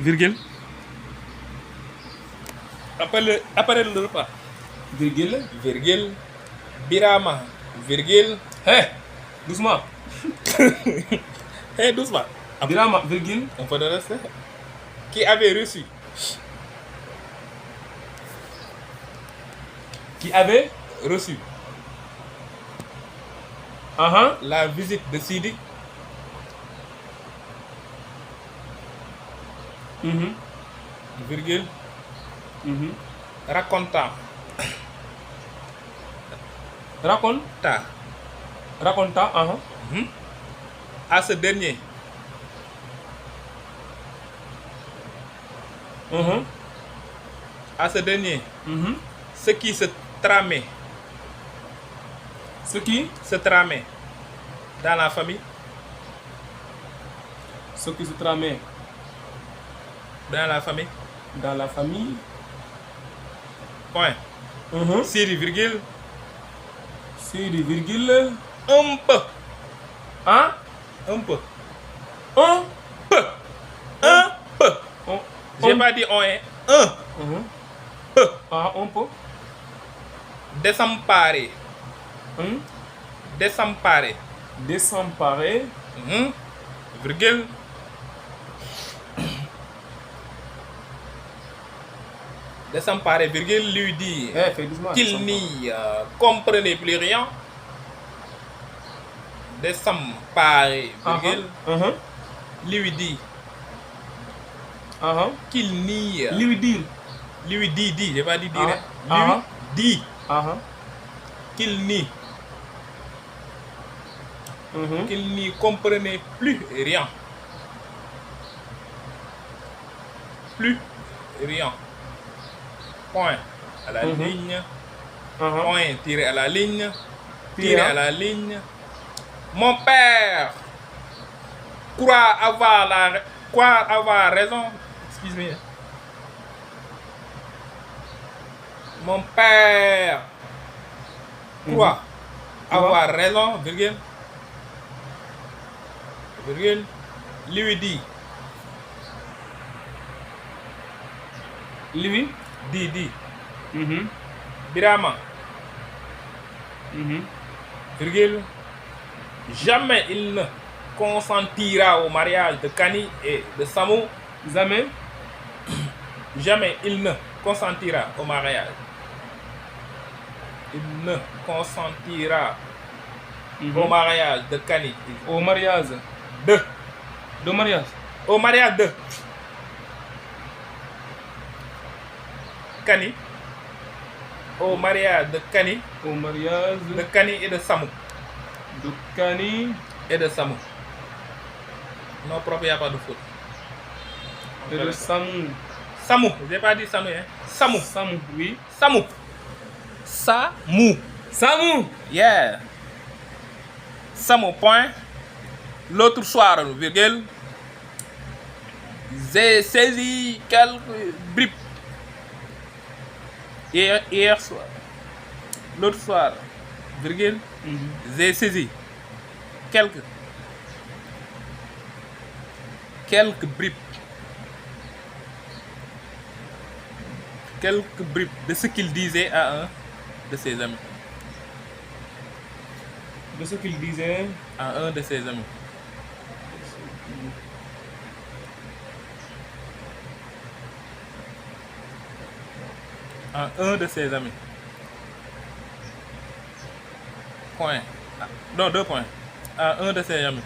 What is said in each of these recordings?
Virgule. Appelle le repas. Virgule. Virgule. Birama. Virgule. Hé, doucement. Hé, doucement. Birama, virgule. On peut le rester. Qui avait reçu. Qui avait Reçu. La visite de Sidi. Virgule. Raconta. Raconta. À ce dernier. À ce dernier. Ce qui se tramait. Ce qui se tramait dans la famille. Ce qui se tramait dans la famille. Dans la famille. Point. Siri, virgule. Siri, virgule. Un peu. Hein? Un peu. Un peu. Un peu. J'ai pas dit on est. Un. Peu. Un peu. Désemparé. Désemparé. Désemparé. Virgule. Désemparé, virgule, lui dit qu'il n'y comprenait plus rien. Désemparé, virgule, lui dit qu'il n'y... Lui dit, j'ai pas dit dire. Lui dit qu'il n'y... qu'il n'y comprenait plus rien. Plus rien. Point à la ligne. Point tiré à la ligne. Tiré à la ligne. Mon père croit avoir raison. Excuse-moi. Mon père croit avoir raison, virgule. Virgule. Lui dit. Lui dit. Birama. Virgule. Jamais il ne consentira au mariage de Kani et de Samou. Jamais. Jamais il ne consentira au mariage. Il ne consentira au mariage de Kani. Au mariage de. De mariage. Au mariage de. Kani. Au mariage de Kani. Au mariage de Kani et de Samou. De Kani et de Samou. Non, propre, il n'y a pas de faute. Et de Samou. Samou, j'ai pas dit Samou, hein. Samou. Samou, oui. Samou. Samou. Samou. Yeah. Samou, point. L'autre soir, virgule. J'ai saisi quelques bribes. Hier soir. L'autre soir, virgule. J'ai saisi quelques bribes. Quelques bribes de ce qu'il disait à un de ses amis. De ce qu'il disait à un de ses amis. À un de ses amis. Point. Non, 2 points. À un de ses amis.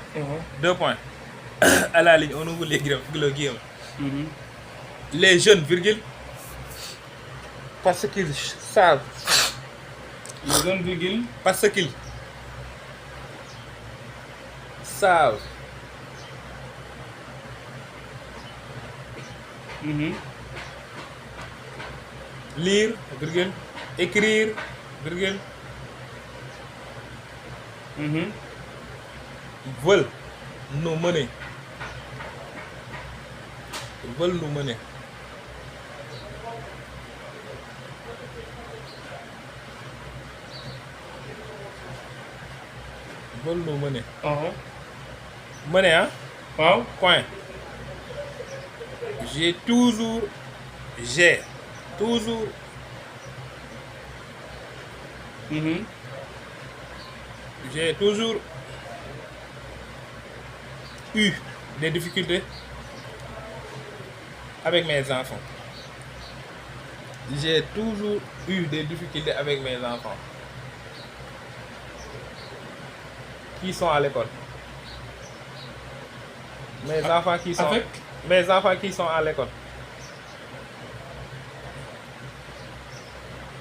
2 points. À la ligne, on ouvre les guillemets. Les jeunes, virgule. Parce qu'ils savent. Les jeunes, virgule. Parce qu'ils savent. Lire, virgule. Écrire, virgule. Veulent nous mener. Veulent nous mener. Veulent nous mener. Mener, hein? Wow. Point. J'ai toujours. J'ai toujours Mhm. J'ai toujours eu des difficultés avec mes enfants. J'ai toujours eu des difficultés avec mes enfants qui sont à l'école. Mes enfants qui sont Avec? Mes enfants qui sont à l'école.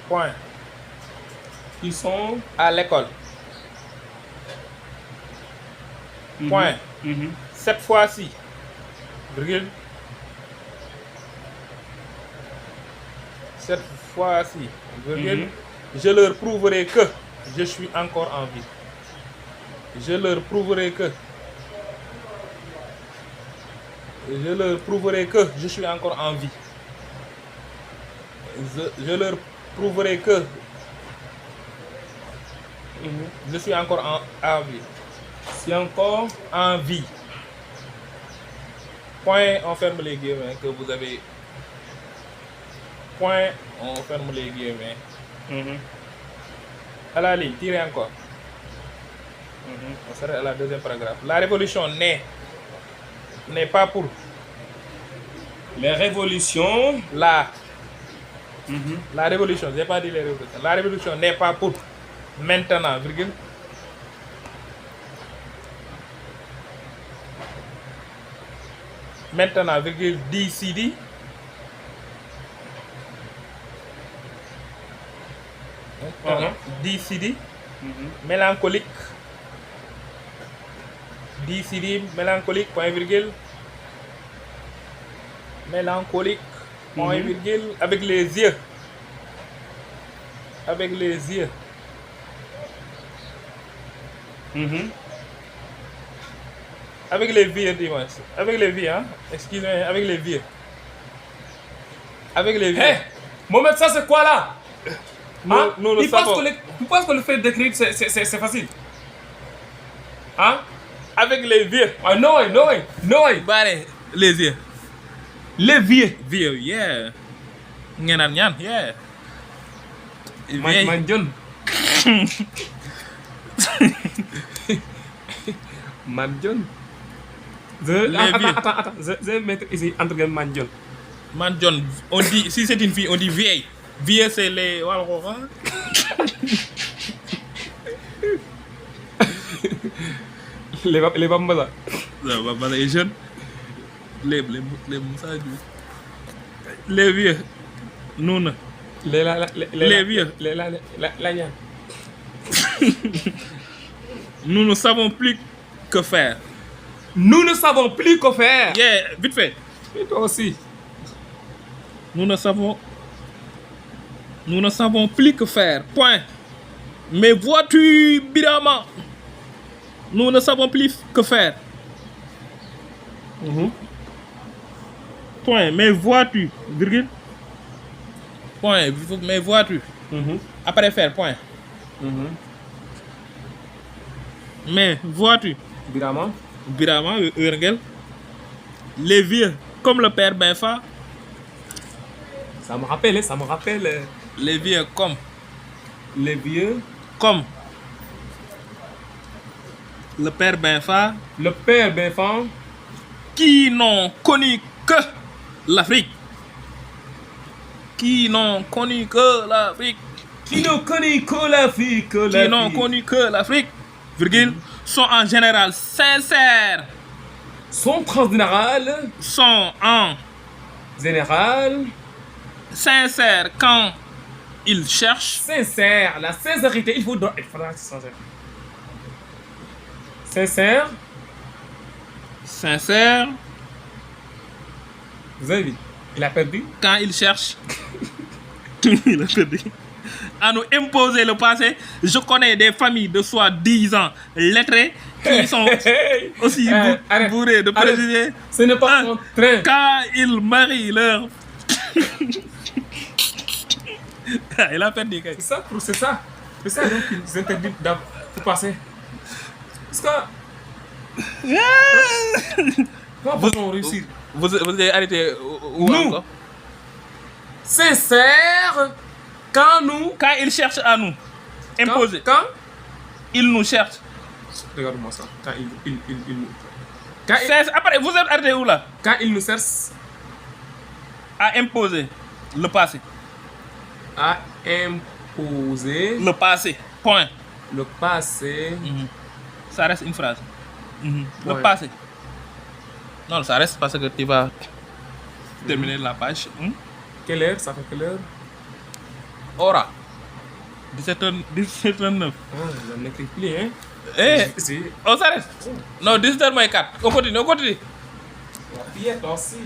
Point. Ils sont... À l'école. Mhm. Point. Mhm. Cette fois-ci, virgule. Cette fois-ci, virgule, je leur prouverai que je suis encore en vie. Je leur prouverai que. Je leur prouverai que je suis encore en vie. Je leur prouverai que je suis encore en vie. C'est encore... En vie. Point, on ferme les guillemets que vous avez. Point, on ferme les guillemets. Mhm. À la ligne, tirez encore. On s'arrête à la deuxième paragraphe. La révolution n'est pas pour Les révolutions... la. Mhm. La révolution, j'ai pas dit les révolutions. La révolution n'est pas pour maintenant, virgule. Maintenant, virgule, DCD. DCD. Mélancolique. DCD, mélancolique, point virgule. Mélancolique, point virgule, avec les yeux. Avec les yeux. Mhm. Avec les vieux, dis-moi. Avec les vieux, hein. Excusez-moi, avec les vieux. Avec les vieux. Hé, Mohamed, ça c'est quoi là? Nous le tu penses savons. tu penses que le fait d'écrire c'est facile? Hein? Avec les vieux. Ah, no way, no way, no way. Bare, les yeux. Les vieux. Vieux, yeah. Ngenan nyan, yeah. Manjon. Manjon. Attends. Je vais mettre ici entre guillemets Manjon. Man John, on dit, si c'est une fille, on dit vieille. Vieille, c'est les. Voilà. Les Bambala. Non, bah, les jeunes. Les Moussa Diouf. Les vieux. Nous, non. Les vieux. La Nyan. Nous ne savons plus que faire. Nous ne savons plus quoi faire. Yeah, vite fait. Et toi aussi. Nous ne savons plus que faire. Point. Mais vois-tu, Birama? Nous ne savons plus que faire. Point. Mais vois-tu, virgule. Point. Mais vois-tu. Après faire, point. Mais vois-tu, Birama. Birama, virgule. Les vieux, comme le père Benfa. Ça me rappelle. Les vieux, comme. Les vieux. Comme. Le père Benfa. Le père Benfan. Qui n'ont connu que l'Afrique. Qui n'ont connu que l'Afrique. Qui n'ont connu que l'Afrique. Qui n'ont connu que l'Afrique, virgule, sont en général sincères. Son général. Sont en Général. sincères quand ils cherchent. Sincère. La sincérité. Il faudra être sincère. Sincère. Sincères Vous avez vu? Il a perdu. quand ils cherchent. Il a perdu. À nous imposer le passé. Je connais des familles de soi-disant lettrés qui sont aussi arrête, bourrés de préjugés. Ce n'est pas mon train. Quand ils marient leur. Il a perdu. C'est ça. C'est ça donc qu'ils interdisent de passer. Parce que. Comment peut-on réussir? Vous avez arrêté où Nous. encore? Sincère quand nous. Quand il cherche à nous imposer, Quand il nous cherche. regarde-moi ça. Quand il nous. Quand Après, vous êtes arrêté où là? quand il nous cherche À imposer le passé. à imposer Le passé. Point. le passé. Ça reste une phrase. Le Ouais. passé. Non, ça reste parce que tu vas terminer la page. Quelle heure? Ça fait quelle heure? Aura. 17h09. Ah, j'en écris plus, hein? Eh, Si. on s'arrête. Non, 17h moins 4. On continue, on continue. La pièce aussi.